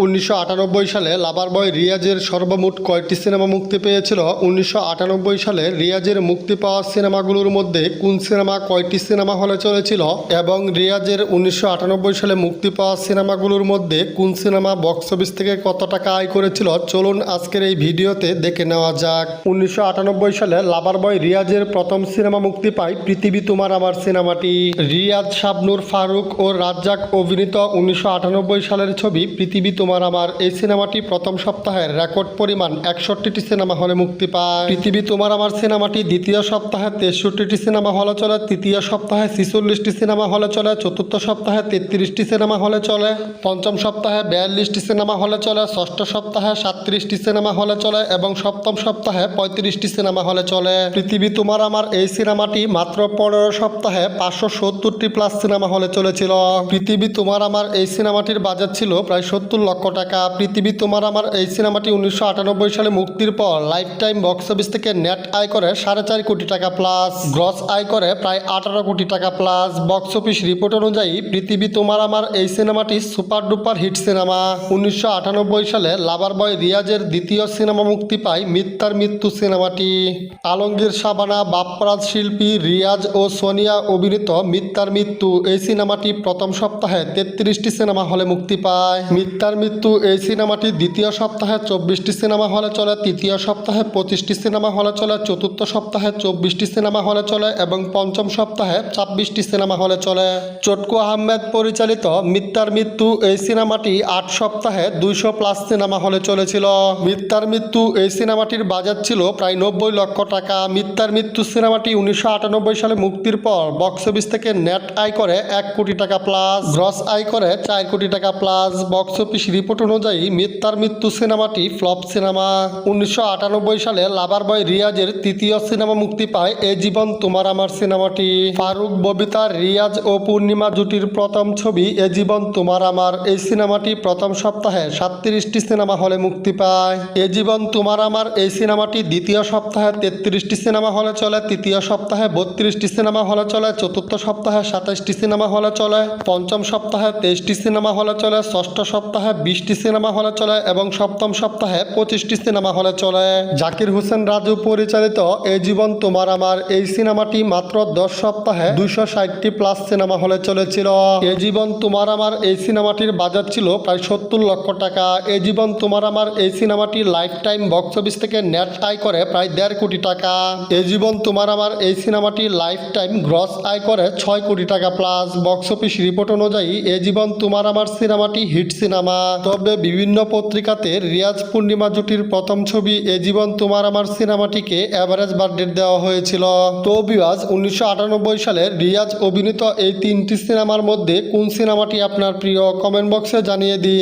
1998 সালে লাভার বয় রিয়াজের সর্বমোট কয়টি সিনেমা মুক্তি পেয়েছিল? 1998 সালে রিয়াজের মুক্তি পাওয়া সিনেমাগুলোর মধ্যে কোন সিনেমা কয়টি সিনেমা হলে চলেছিল এবং রিয়াজের 1998 সালে মুক্তি পাওয়া সিনেমাগুলোর মধ্যে কোন সিনেমা বক্স অফিস থেকে কত টাকা আয় করেছিল? চলুন আজকের এই ভিডিওতে দেখে নেওয়া যাক। 1998 সালে লাভার বয় রিয়াজের প্রথম সিনেমা মুক্তি পায় পৃথিবী তোমার আমার সিনেমাটি। রিয়াজ, শাবনূর, ফারুক ও রাজ্জাক অভিনীত 1998 সালের ছবি পৃথিবী তোমার আমার এই সিনেমাটি প্রথম সপ্তাহের রেকর্ড পরিমাণ 61টি সিনেমা হলে মুক্তি পায়। পৃথিবী তোমার আমার সিনেমাটি দ্বিতীয় সপ্তাহে 63টি সিনেমা হলে চলে, তৃতীয় সপ্তাহে 46টি সিনেমা হলে চলে, চতুর্থ সপ্তাহে 33টি সিনেমা হলে চলে, পঞ্চম সপ্তাহে 42টি সিনেমা হলে চলে, ষষ্ঠ সপ্তাহে 37টি সিনেমা হলে চলে এবং সপ্তম সপ্তাহে 35টি সিনেমা হলে চলে। পৃথিবী তোমার আমার এই সিনেমাটি মাত্র 15 সপ্তাহে 570টি প্লাস সিনেমা হলে চলেছিল। পৃথিবী তোমার আমার এই সিনেমাটির বাজেট ছিল প্রায় 70 লক্ষ টাকা। পৃথিবী তোমার আমার এই সিনেমাটি 1998 সালে মুক্তির পর লাইফ টাইম বক্স অফিস থেকে নেট আয় করে 4.5 কোটি টাকা প্লাস, গ্রস আয় করে প্রায় 18 কোটি টাকা প্লাস। বক্স অফিস রিপোর্ট অনুযায়ী পৃথিবী তোমার আমার এই সিনেমাটি সুপার ডুপার হিট সিনেমা। 1998 সালে লাভার বয় রিয়াজের দ্বিতীয় সিনেমা মুক্তি পায় মিথ্যার মৃত্যু সিনেমাটি। আলমগীর, শাবানা, বাপ্পারাজ শিল্পী রিয়াজ ও সোনিয়া অভিনীত মিথ্যার মৃত্যু এই সিনেমাটি প্রথম সপ্তাহে 33টি সিনেমা হলে মুক্তি পায়। মিথ্যার মৃত্যু এই সিনেমাটি দ্বিতীয় সপ্তাহে 24টি সিনেমা হলে চলে, তৃতীয় সপ্তাহে 25টি সিনেমা হলে চলে, চতুর্থ সপ্তাহে 24টি সিনেমা হলে চলে এবং পঞ্চম সপ্তাহে 26টি সিনেমা হলে চলে। চটকু আহমেদ পরিচালিত মিথ্যার মৃত্যু এই সিনেমাটি 8 সপ্তাহে 200 প্লাস সিনেমা হলে চলেছিল। মিথ্যার মৃত্যু এই সিনেমাটির বাজেট ছিল প্রায় 90 লক্ষ টাকা। মিথ্যার মৃত্যু সিনেমাটি 1998 সালে মুক্তির পর বক্স অফিস থেকে নেট আয় করে 1 কোটি টাকা প্লাস, গ্রস আয় করে 4 কোটি টাকা প্লাস। বক্স অফিস রিপোর্ট অনুযায়ী মিথ্যার মৃত্যু সিনেমাটি ফ্লপ সিনেমা। 1998 সালে লাভার বয় রিয়াজের তৃতীয় সিনেমা মুক্তি পায় এ জীবন তোমার আমার সিনেমাটি। ফারুক, ববিতা, রিয়াজ ও পূর্ণিমা জুটির প্রথম ছবি এ জীবন তোমার আমার এই সিনেমাটি প্রথম সপ্তাহে 37টি সিনেমা হলে মুক্তি পায়। এ জীবন তোমার আমার এই সিনেমাটি দ্বিতীয় সপ্তাহে 33টি সিনেমা হলে চলে, তৃতীয় সপ্তাহে 32টি সিনেমা হলে চলে, চতুর্থ সপ্তাহে 27টি সিনেমা হলে চলে, পঞ্চম সপ্তাহে 23টি সিনেমা হলে চলে, ষষ্ঠ সপ্তাহে 20টি সিনেমা হলে চলে এবং সপ্তম সপ্তাহে 25টি সিনেমা হলে চলে। জাকির হোসেন রাজু পরিচালিত এ জীবন তোমার আমার এই সিনেমাটি মাত্র 10 সপ্তাহে 260টি প্লাস সিনেমা হলে চলেছিল। এ জীবন তোমার আমার এই সিনেমাটির বাজেট ছিল প্রায় 70 লক্ষ টাকা। এ জীবন তোমার আমার এই সিনেমাটি লাইফ টাইম বক্স অফিস থেকে নেট আয় করে প্রায় 1.5 কোটি টাকা। এ জীবন তোমার আমার এই সিনেমাটি লাইফ টাইম গ্রস আয় করে 6 কোটি টাকা প্লাস। বক্স অফিস রিপোর্ট অনুযায়ী এ জীবন তোমার আমার সিনেমাটি হিট সিনেমা। তবে বিভিন্ন পত্রিকাতে রিয়াজ পূর্ণিমা জুটির প্রথম ছবি এ জীবন তোমার আমার সিনেমাটিকে অ্যাভারেজ বাজেট দেওয়া হয়েছিল। তো ভিউয়ার্স, 1998 সালে রিয়াজ অভিনীত এই 3টি সিনেমার মধ্যে কোন সিনেমাটি আপনার প্রিয়? কমেন্ট বক্সে জানিয়ে দিন।